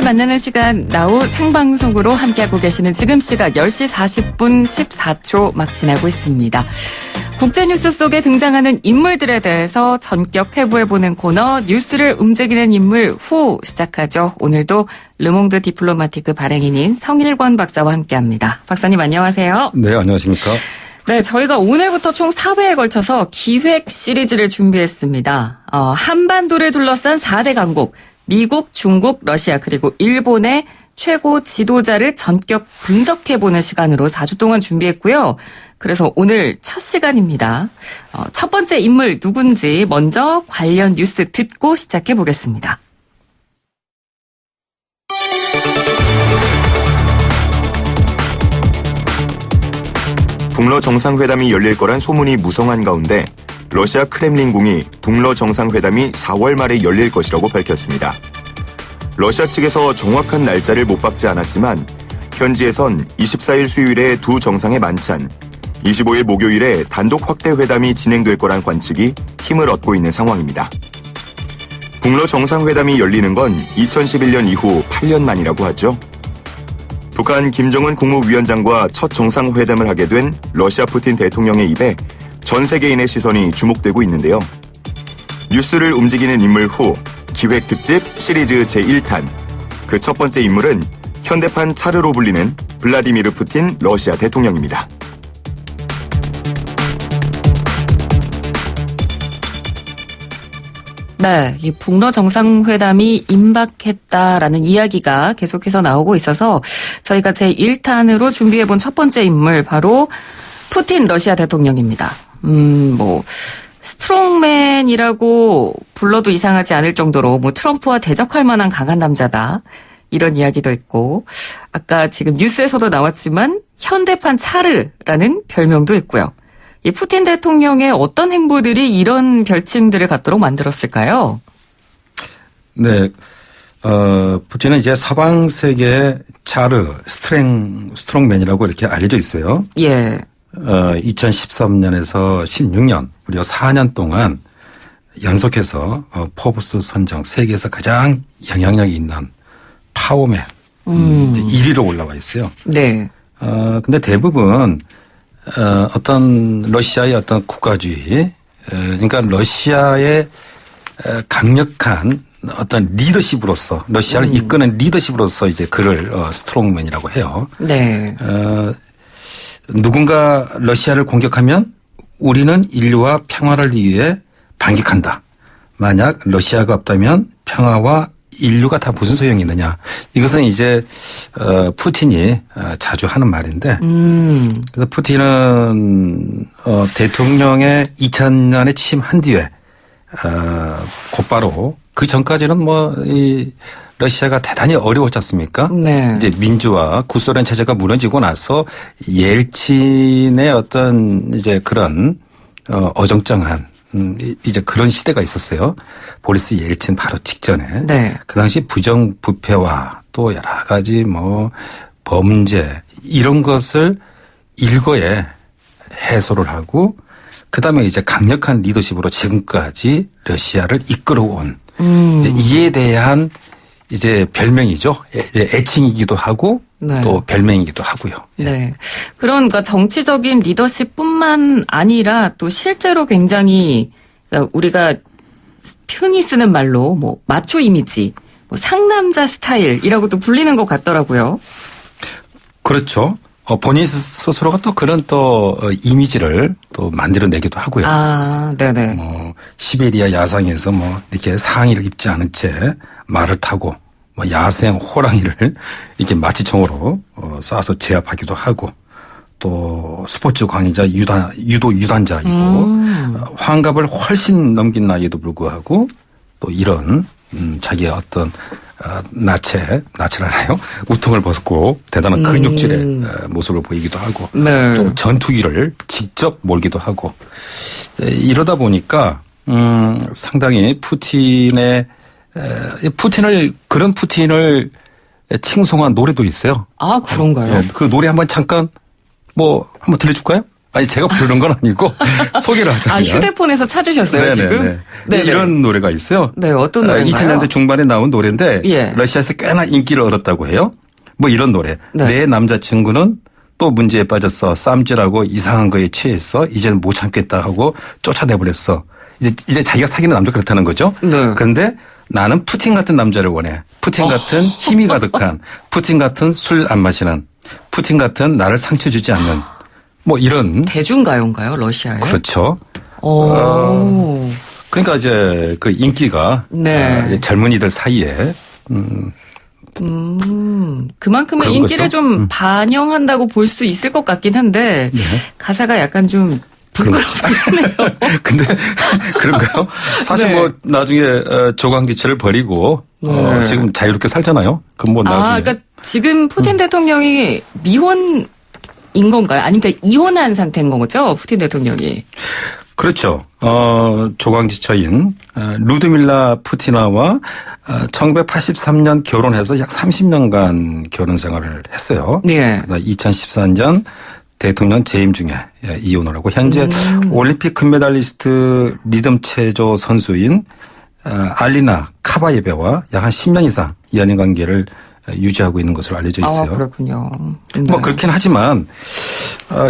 여러분을 만나는 시간 나우 생방송으로 함께하고 계시는 지금 시각 10시 40분 14초 막 지나고 있습니다. 국제뉴스 속에 등장하는 인물들에 대해서 전격 회부해보는 코너 뉴스를 움직이는 인물 후 시작하죠. 오늘도 르몽드 디플로마티크 발행인인 성일권 박사와 함께합니다. 박사님 안녕하세요. 네, 안녕하십니까. 네, 저희가 오늘부터 총 4회에 걸쳐서 기획 시리즈를 준비했습니다. 한반도를 둘러싼 4대 강국, 미국, 중국, 러시아 그리고 일본의 최고 지도자를 전격 분석해보는 시간으로 4주 동안 준비했고요. 그래서 오늘 첫 시간입니다. 첫 번째 인물 누군지 먼저 관련 뉴스 듣고 시작해보겠습니다. 북러 정상회담이 열릴 거란 소문이 무성한 가운데 러시아 크렘린궁이 북러 정상회담이 4월 말에 열릴 것이라고 밝혔습니다. 러시아 측에서 정확한 날짜를 못 박지 않았지만 현지에선 24일 수요일에 두 정상의 만찬, 25일 목요일에 단독 확대 회담이 진행될 거란 관측이 힘을 얻고 있는 상황입니다. 북러 정상회담이 열리는 건 2011년 이후 8년 만이라고 하죠. 북한 김정은 국무위원장과 첫 정상회담을 하게 된 러시아 푸틴 대통령의 입에 전 세계인의 시선이 주목되고 있는데요. 뉴스를 움직이는 인물 후 기획 특집 시리즈 제1탄. 그 첫 번째 인물은 현대판 차르로 불리는 블라디미르 푸틴 러시아 대통령입니다. 네, 이 북러 정상회담이 임박했다라는 이야기가 계속해서 나오고 있어서 저희가 제1탄으로 준비해본 첫 번째 인물 바로 푸틴 러시아 대통령입니다. 스트롱맨이라고 불러도 이상하지 않을 정도로 트럼프와 대적할 만한 강한 남자다. 이런 이야기도 있고 아까 지금 뉴스에서도 나왔지만 현대판 차르라는 별명도 있고요. 이 푸틴 대통령의 어떤 행보들이 이런 별칭들을 갖도록 만들었을까요? 네, 푸틴은 이제 서방 세계의 차르, 스트롱맨이라고 이렇게 알려져 있어요. 예. 2013년에서 16년, 무려 4년 동안 연속해서 포브스 선정 세계에서 가장 영향력이 있는 파워맨 1위로 올라와 있어요. 네. 근데 대부분 어떤 러시아의 어떤 국가주의, 그러니까 러시아의 강력한 어떤 리더십으로서 러시아를 이끄는 리더십으로서 이제 그를 스트롱맨이라고 해요. 네. 누군가 러시아를 공격하면 우리는 인류와 평화를 위해 반격한다. 만약 러시아가 없다면 평화와 인류가 다 무슨 소용이 있느냐. 이것은 이제 푸틴이 자주 하는 말인데 그래서 푸틴은 대통령의 2000년에 취임한 뒤에 곧바로 그 전까지는 이 러시아가 대단히 어려웠지 않습니까? 네. 이제 민주화 구소련 체제가 무너지고 나서 옐친의 어떤 이제 그런 어정쩡한 이제 그런 시대가 있었어요. 보리스 옐친 바로 직전에. 네. 그 당시 부정부패와 또 여러 가지 범죄 이런 것을 일거에 해소를 하고 그다음에 이제 강력한 리더십으로 지금까지 러시아를 이끌어온 이제 이에 대한 이제 별명이죠. 이제 애칭이기도 하고 네. 또 별명이기도 하고요. 예. 네. 그러니까 정치적인 리더십뿐만 아니라 또 실제로 굉장히 우리가 흔히 쓰는 말로 마초 이미지, 상남자 스타일이라고도 불리는 것 같더라고요. 그렇죠. 본인 스스로가 또 그런 또 이미지를 또 만들어내기도 하고요. 아, 네네. 시베리아 야상에서 이렇게 상의를 입지 않은 채 말을 타고 야생 호랑이를 이렇게 마취총으로 쏴서 제압하기도 하고 또 스포츠 광의자 유도 유단자이고 환갑을 훨씬 넘긴 나이에도 불구하고 또 이런 자기의 어떤 나체를 하나요? 우통을 벗고 대단한 근육질의 모습을 보이기도 하고 네. 또 전투기를 직접 몰기도 하고 이러다 보니까 상당히 그런 푸틴을 칭송한 노래도 있어요. 아, 그런가요? 그 노래 한번 잠깐 한번 들려줄까요? 아니 제가 부르는 건 아니고 소개를 하자면. 아, 휴대폰에서 찾으셨어요, 네네네. 지금? 네, 이런 노래가 있어요. 네, 어떤 노래인가요? 2000년대 중반에 나온 노래인데 예. 러시아에서 꽤나 인기를 얻었다고 해요. 뭐 이런 노래. 네. 내 남자친구는 또 문제에 빠졌어. 쌈질하고 이상한 거에 취했어. 이제는 못 참겠다 하고 쫓아내버렸어. 이제 자기가 사귀는 남자 그렇다는 거죠. 네. 그런데 나는 푸틴 같은 남자를 원해. 푸틴 같은 힘이 가득한, 푸틴 같은 술 안 마시는, 푸틴 같은 나를 상처 주지 않는 뭐 이런. 대중가요인가요, 러시아에? 그렇죠. 오. 그러니까 이제 그 인기가 네. 젊은이들 사이에 그만큼의 그런 인기를 거죠. 좀 반영한다고 볼 수 있을 것 같긴 한데 가사가 약간 좀 부끄럽긴 해요. 근데 그런가요? 사실 네. 뭐 나중에 조강지체를 버리고 네. 지금 자유롭게 살잖아요. 그럼 뭐 나중에. 아, 그러니까 지금 푸틴 대통령이 미혼인 건가요? 아니면 그러니까 이혼한 상태인 거죠? 푸틴 대통령이. 그렇죠. 조강지처인 루드밀라 푸티나와 1983년 결혼해서 약 30년간 결혼 생활을 했어요. 네. 2014년 대통령 재임 중에 이혼을 하고 현재 올림픽 금메달리스트 리듬 체조 선수인 알리나 카바예베와 약 한 10년 이상 연인 관계를 유지하고 있는 것으로 알려져 있어요. 아, 그렇군요. 네. 뭐 그렇긴 하지만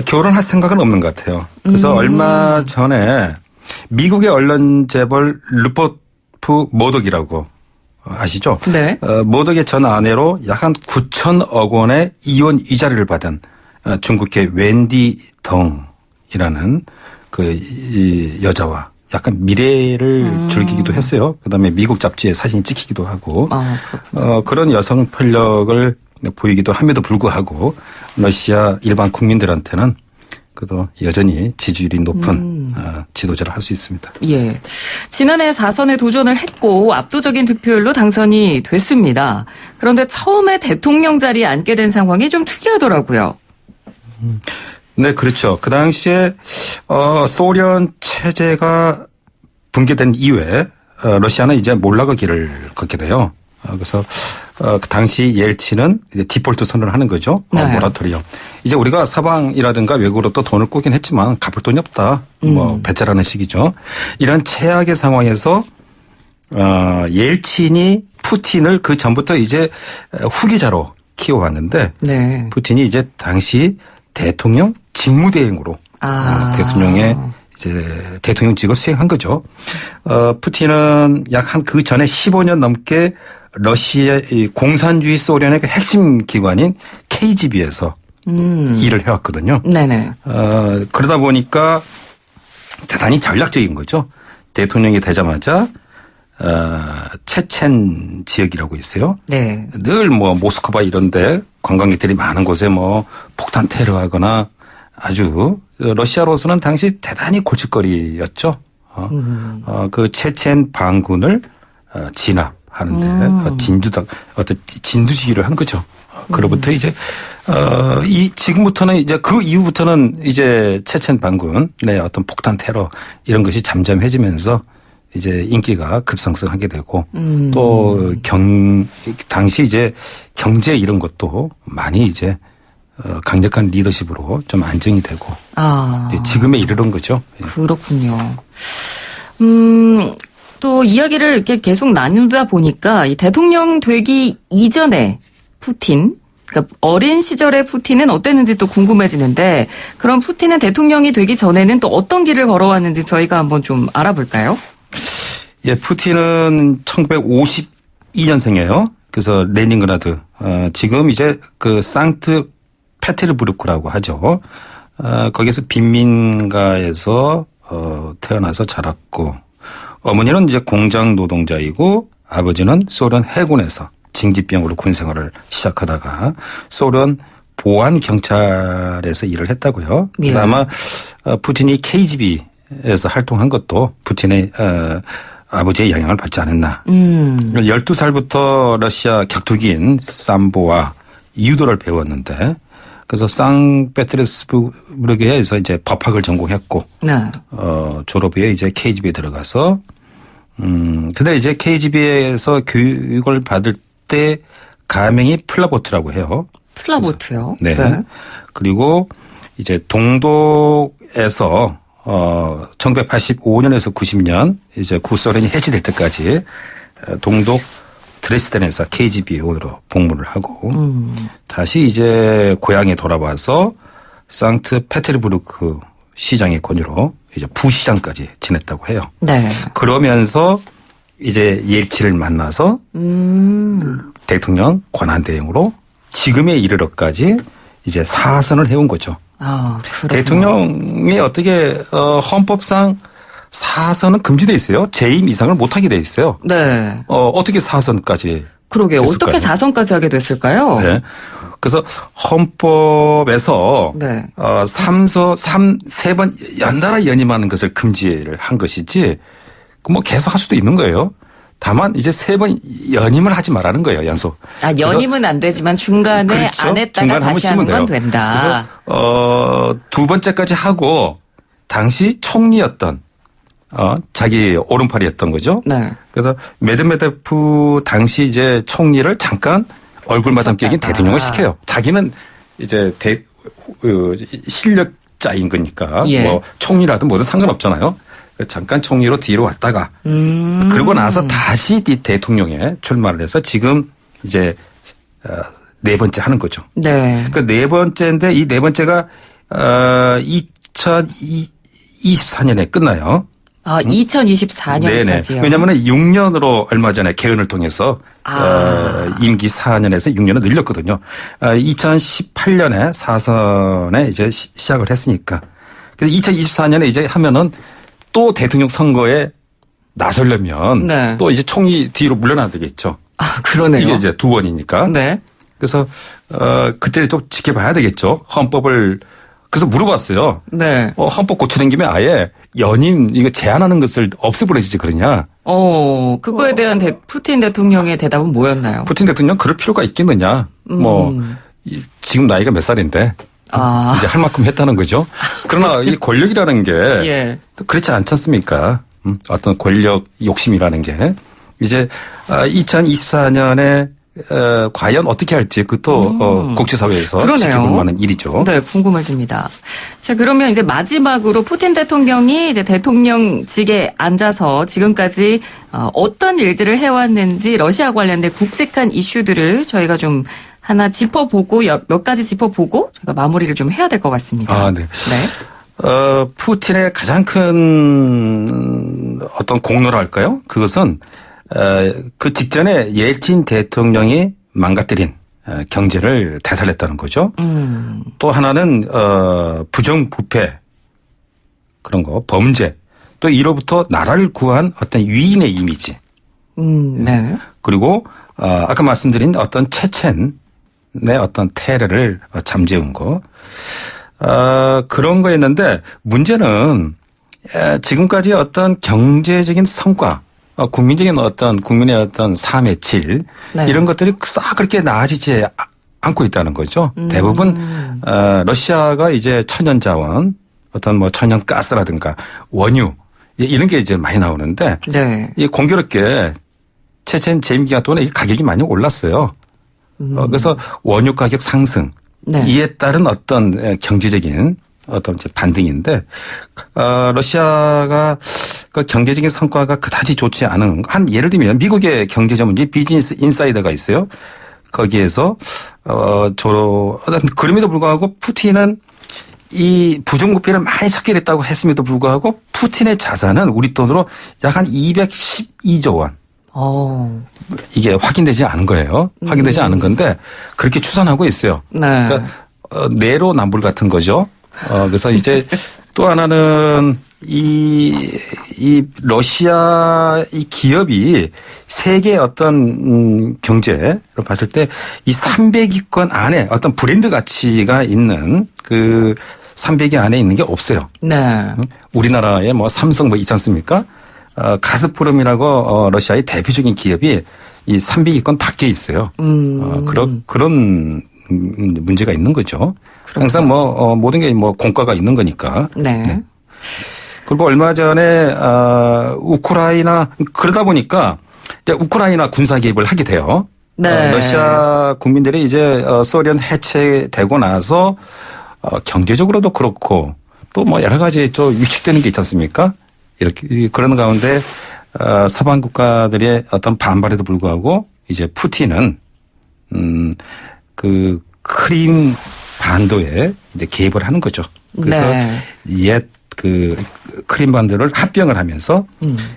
결혼할 생각은 없는 것 같아요. 그래서 얼마 전에 미국의 언론 재벌 루퍼프 머독이라고 아시죠? 네. 머독의 전 아내로 약 한 9천억 원의 이혼 이자료를 받은 중국의 웬디 덩이라는 이 여자와 약간 미래를 즐기기도 했어요. 그다음에 미국 잡지에 사진이 찍히기도 하고 아, 그렇군요. 그런 여성 편력을 보이기도 함에도 불구하고 러시아 일반 국민들한테는 그래도 여전히 지지율이 높은 지도자를 할 수 있습니다. 예. 지난해 4선에 도전을 했고 압도적인 득표율로 당선이 됐습니다. 그런데 처음에 대통령 자리에 앉게 된 상황이 좀 특이하더라고요. 네, 그렇죠. 그 당시에 소련 체제가 붕괴된 이후에 러시아는 이제 몰락의 길을 걷게 돼요. 그래서 그 당시 옐친은 이제 디폴트 선언을 하는 거죠. 네. 모라토리엄. 이제 우리가 사방이라든가 외국으로 또 돈을 꾸긴 했지만 갚을 돈이 없다. 뭐 배째라는 식이죠. 이런 최악의 상황에서 옐친이 푸틴을 그 전부터 이제 후계자로 키워왔는데 네. 푸틴이 이제 당시 대통령 직무대행으로 대통령의 이제 대통령직을 수행한 거죠. 푸틴은 약 한 그 전에 15년 넘게 러시아 공산주의 소련의 그 핵심 기관인 KGB에서 일을 해왔거든요. 네네. 그러다 보니까 대단히 전략적인 거죠. 대통령이 되자마자 체첸 지역이라고 있어요. 네. 늘 뭐 모스크바 이런데 관광객들이 많은 곳에 뭐 폭탄 테러하거나 아주 러시아로서는 당시 대단히 골칫거리였죠. 그 체첸 반군을 진압하는데 어떤 진두지휘를 한 거죠. 그로부터 이제 지금부터는 이제 그 이후부터는 이제 체첸 반군의 어떤 폭탄 테러 이런 것이 잠잠해지면서 이제 인기가 급상승하게 되고 또 당시 이제 경제 이런 것도 많이 이제 강력한 리더십으로 좀 안정이 되고 지금에 이르는 거죠. 그렇군요. 또 이야기를 이렇게 계속 나누다 보니까 이 대통령 되기 이전에 푸틴, 그러니까 어린 시절의 푸틴은 어땠는지 또 궁금해지는데 그럼 푸틴은 대통령이 되기 전에는 또 어떤 길을 걸어왔는지 저희가 한번 좀 알아볼까요? 예, 푸틴은 1952년생이에요. 그래서 레닌그라드, 지금 이제 그 상트 페테르부르크라고 하죠. 거기서 빈민가에서 태어나서 자랐고 어머니는 이제 공장 노동자이고 아버지는 소련 해군에서 징집병으로 군 생활을 시작하다가 소련 보안 경찰에서 일을 했다고요. 예. 아마 푸틴이 KGB에서 활동한 것도 푸틴의 아버지의 영향을 받지 않았나. 12살부터 러시아 격투기인 삼보와 유도를 배웠는데 그래서 상페테르스부르크에서 이제 법학을 전공했고 네. 졸업 후에 이제 KGB에 들어가서 근데 이제 KGB에서 교육을 받을 때 가명이 플라보트라고 해요. 플라보트요. 네. 그리고 이제 동독에서 1985년에서 90년 이제 구소련이 해체될 때까지 동독 드레스덴에서 KGB원으로 복무를 하고 다시 이제 고향에 돌아와서 상트페테르부르크 시장의 권유로 이제 부시장까지 지냈다고 해요. 네. 그러면서 이제 옐친을 만나서 대통령 권한대행으로 지금에 이르러까지 이제 4선을 해온 거죠. 아, 그렇구나. 대통령이 어떻게 헌법상 4선은 금지돼 있어요. 재임 이상을 못하게 돼 있어요. 네. 어떻게 4선까지 그러게요. 어떻게 했을까요? 4선까지 하게 됐을까요? 네. 그래서 헌법에서 네. 세 번 연달아 연임하는 것을 금지를 한 것이지 뭐 계속 할 수도 있는 거예요. 다만 이제 3번 연임을 하지 말라는 거예요. 연속. 아, 연임은 안 되지만 중간에 그렇죠. 안 했다가 중간에 한번 다시 하는 쉬면 건 돼요. 된다. 그래서 두 번째까지 하고 당시 총리였던 자기 오른팔이었던 거죠. 네. 그래서 메드베데프 당시 이제 총리를 잠깐 얼굴마담 끼긴 대통령을 시켜요. 자기는 이제 실력자인 거니까 예. 뭐 총리라도 뭐든 상관없잖아요. 잠깐 총리로 뒤로 왔다가 그러고 나서 다시 대통령에 출마를 해서 지금 이제 네 번째 하는 거죠. 네. 그 네 번째인데 이 네 번째가 2024년에 끝나요. 아, 2024년까지요. 왜냐하면 6년으로 얼마 전에 개헌을 통해서 임기 4년에서 6년을 늘렸거든요. 2018년에 4선에 이제 시작을 했으니까. 그래서 2024년에 이제 하면은 또 대통령 선거에 나서려면 네. 또 이제 총리 뒤로 물러나야 되겠죠. 아, 그러네요. 이게 이제 2번이니까. 네. 그래서 그때 좀 지켜봐야 되겠죠. 헌법을. 그래서 물어봤어요. 네. 헌법 고치는 김에 아예 연임 이거 제한하는 것을 없애버리지 그러냐. 그거에 대한 푸틴 대통령의 대답은 뭐였나요? 푸틴 대통령 그럴 필요가 있겠느냐. 지금 나이가 몇 살인데. 이제 할 만큼 했다는 거죠. 그러나 이 권력이라는 게 예. 그렇지 않지 않습니까? 어떤 권력 욕심이라는 게 이제 2024년에 과연 어떻게 할지 그것도 국제사회에서 지켜볼 만한 일이죠. 네, 궁금해집니다. 자, 그러면 이제 마지막으로 푸틴 대통령이 이제 대통령직에 앉아서 지금까지 어떤 일들을 해왔는지 러시아 관련된 굵직한 이슈들을 저희가 좀 하나 짚어보고 몇 가지 짚어보고 저희가 마무리를 좀 해야 될 것 같습니다. 네. 네. 푸틴의 가장 큰 어떤 공로랄까요? 그것은 그 직전에 옐친 대통령이 망가뜨린 경제를 되살렸다는 거죠. 또 하나는 부정부패 그런 거 범죄 또 이로부터 나라를 구한 어떤 위인의 이미지. 네. 그리고 아까 말씀드린 어떤 체첸의 어떤 테러를 잠재운 거. 그런 거였는데 문제는 지금까지 어떤 경제적인 성과 국민의 어떤 삶의 질 네. 이런 것들이 싹 그렇게 나아지지 않고 있다는 거죠. 대부분 러시아가 이제 천연자원 어떤 뭐 천연가스라든가 원유 이런 게 이제 많이 나오는데 네. 이 공교롭게 체첸 재임 기간 동안에 이 가격이 많이 올랐어요. 그래서 원유 가격 상승 네. 이에 따른 어떤 경제적인 어떤 반등인데 러시아가 그 경제적인 성과가 그다지 좋지 않은 예를 들면 미국의 경제 전문지 비즈니스 인사이더가 있어요. 거기에서 그럼에도 불구하고 푸틴은 이 부정부패를 많이 찾게 됐다고 했음에도 불구하고 푸틴의 자산은 우리 돈으로 약 한 212조 원. 이게 확인되지 않은 거예요. 확인되지 않은 건데 그렇게 추산하고 있어요. 네. 그러니까 내로남불 같은 거죠. 그래서 이제 또 하나는 이 러시아 이 기업이 세계 어떤 경제를 봤을 때 이 300위권 안에 어떤 브랜드 가치가 있는 그 300위 안에 있는 게 없어요. 네. 우리나라에 뭐 삼성 뭐 있지 않습니까? 가스프롬이라고 러시아의 대표적인 기업이 이 300위권 밖에 있어요. 그런 문제가 있는 거죠. 그렇구나. 항상 모든 게 공과가 있는 거니까. 네. 네. 그리고 얼마 전에 우크라이나 그러다 보니까 이제 우크라이나 군사 개입을 하게 돼요. 네. 러시아 국민들이 이제 소련 해체되고 나서 경제적으로도 그렇고 또 뭐 여러 가지 또 위축되는 게 있지 않습니까? 이렇게 그런 가운데 서방 국가들의 어떤 반발에도 불구하고 이제 푸틴은 그 크림 반도에 이제 개입을 하는 거죠. 그래서 네. 옛 그 크림 반도를 합병을 하면서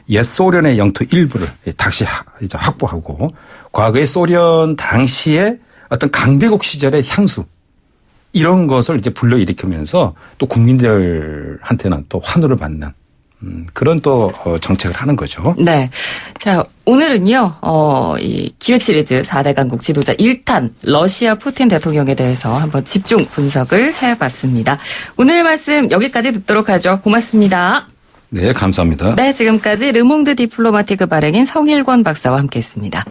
옛 소련의 영토 일부를 다시 이제 확보하고 과거의 소련 당시에 어떤 강대국 시절의 향수 이런 것을 이제 불러일으키면서 또 국민들한테는 또 환호를 받는 그런 또 정책을 하는 거죠. 네. 자, 오늘은요, 이 기획 시리즈 4대 강국 지도자 1탄 러시아 푸틴 대통령에 대해서 한번 집중 분석을 해봤습니다. 오늘 말씀 여기까지 듣도록 하죠. 고맙습니다. 네, 감사합니다. 네, 지금까지 르몽드 디플로마티크 발행인 성일권 박사와 함께했습니다.